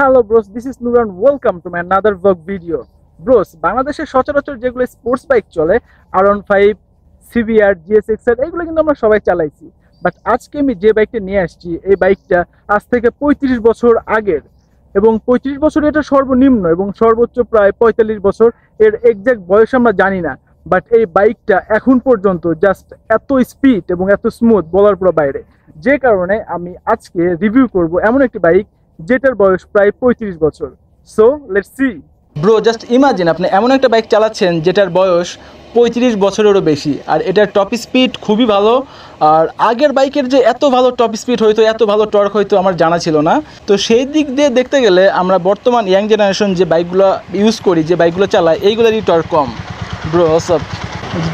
Hello bros, this is Nooran. Welcome to my another blog video. Bros, বাংলাদেশে সচরাচর যেগুলো sports bike চলে, R15, CBR, GSXR, এগুলো কিন্তু আমরা সবাই চালাইছি। বাট আজকে আমি যে বাইকটা নিয়ে আসছি, এই বাইকটা আজ থেকে 35 বছর আগের, এবং 35 বছর এটা সর্বনিম্ন এবং সর্বোচ্চ প্রায় 45 বছর। এর এক্সাক্ট বয়স আমরা জানি না, বাট এই বাইকটা এখন পর্যন্ত জাস্ট এত স্পিড এবং এত স্মুথ বলার পুরো বাইরে। যে কারণে আমি আজকে রিভিউ করব এমন একটি বাইক যেটার বয়স প্রায় 35 বছর। So let's see. Bro, just imagine আপনি এমন একটা বাইক চালাচ্ছেন যেটার বয়স 35 বছরেরও বেশি, আর এটার টপ স্পিড খুবই ভালো। আর আগের বাইকের যে এত ভালো টপ স্পিড হইতো, এত ভালো টর্ক হইতো আমার জানা ছিল না। তো সেই দিক দিয়ে দেখতে গেলে আমরা বর্তমান ইয়াং জেনারেশন যে বাইকগুলো ইউজ করি, যে বাইকগুলো চালায়, এইগুলোরই টর্ক কম। ব্রো সব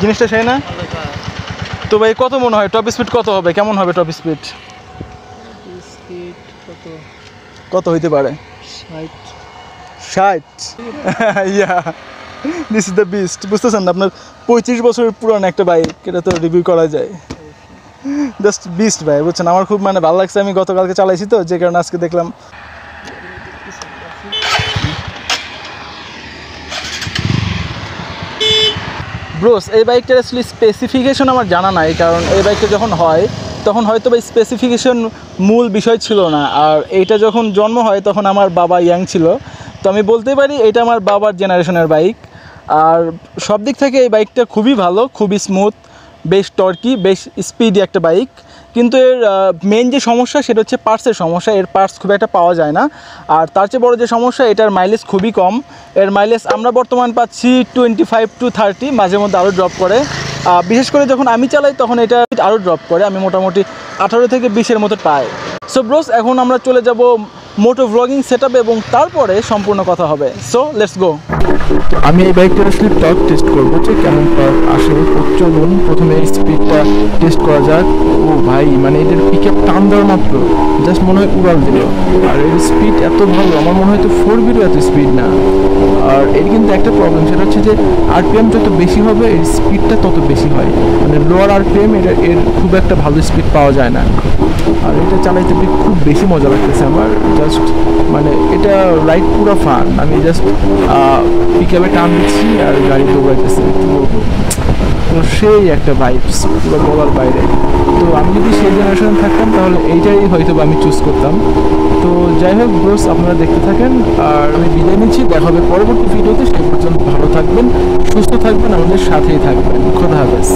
জিনিসটা সেই না তো ভাই, কত মনে হয় টপ স্পিড কত হবে, কেমন হবে টপ স্পিড? কত হইতে পারে? 60। ইয়া, দিস ইজ দ্য বিস্ট। বুঝতেছেন না? আপনার 35 বছরের পুরান একটা বাইক, এটা তো রিভিউ করা যায়। জাস্ট বিস্ট ভাই, বুঝছেন? আমার খুব ভালো লাগছে। আমি গতকালকে চালাইছি তো, যে কারণে আজকে দেখলাম। ব্রোস, এই বাইকটার আসলে স্পেসিফিকেশন আমার জানা নাই, কারণ এই বাইকটা যখন হয় তখন হয়তো বা স্পেসিফিকেশন মূল বিষয় ছিল না। আর এইটা যখন জন্ম হয় তখন আমার বাবা ইয়াং ছিল, তো আমি বলতে পারি এটা আমার বাবার জেনারেশনের বাইক। আর সব দিক থেকে এই বাইকটা খুবই ভালো, খুবই স্মুথ, বেশ টর্কি, বেশ স্পিডি একটা বাইক। কিন্তু এর মেন যে সমস্যা সেটা হচ্ছে পার্টসের সমস্যা। এর পার্টস খুব একটা পাওয়া যায় না। আর তার চেয়ে বড় যে সমস্যা, এটার মাইলেজ খুবই কম। এর মাইলেজ আমরা বর্তমান পাচ্ছি 25 to 30, মাঝে মধ্যে আরও ড্রপ করে। বিশেষ করে যখন আমি চালাই তখন এটা আরও ড্রপ করে, আমি মোটামুটি 18 থেকে 20-এর মতো পাই। সো ব্রোস, এখন আমরা চলে যাব মোটো ভ্লগিং সেটআপে এবং তারপরে সম্পূর্ণ কথা হবে। So let's go. আমি এই বাইকটার আসলে টর্ক টেস্ট করবো, যে কেমন টর্ক আসে। চলুন প্রথমে স্পিডটা টেস্ট করা যাক। ও ভাই, মানে এটার পিক আপ টান দেওয়ার মাত্র জাস্ট মনে হয় উড়াল দিল। আর এর স্পিড এত ভালো, আমার মনে হয় তো 4B'রও এত স্পিড না। আর এর কিন্তু একটা প্রবলেম, সেটা হচ্ছে যে আরপিএম যত বেশি হবে এর স্পিডটা তত বেশি হয়। মানে লোয়ার আরপিএম এর খুব একটা ভালো স্পিড পাওয়া যায় না। আর এটা চালাইতে খুব বেশি মজা লাগতেছে আমার। জাস্ট মানে এটা রাইড পুরো ফান। আমি জাস্ট পিক আপে টান দিচ্ছি আর গাড়ি দৌড়াইতেছে, কী বলবো, তো সেই একটা ভাইবস পুরো বলার বাইরে। তো আমি যদি সেই জেনারেশনে থাকতাম তাহলে এইটাই হয়তো আমি চুজ করতাম। তো যাই হোক ব্রোস, আপনারা দেখতে থাকেন আর আমি বিদায় নিচ্ছি। দেখা হবে পরবর্তী ভিডিওতে। সে পর্যন্ত ভালো থাকবেন, সুস্থ থাকবেন, আমাদের সাথেই থাকবেন। খোদা হাফেজ।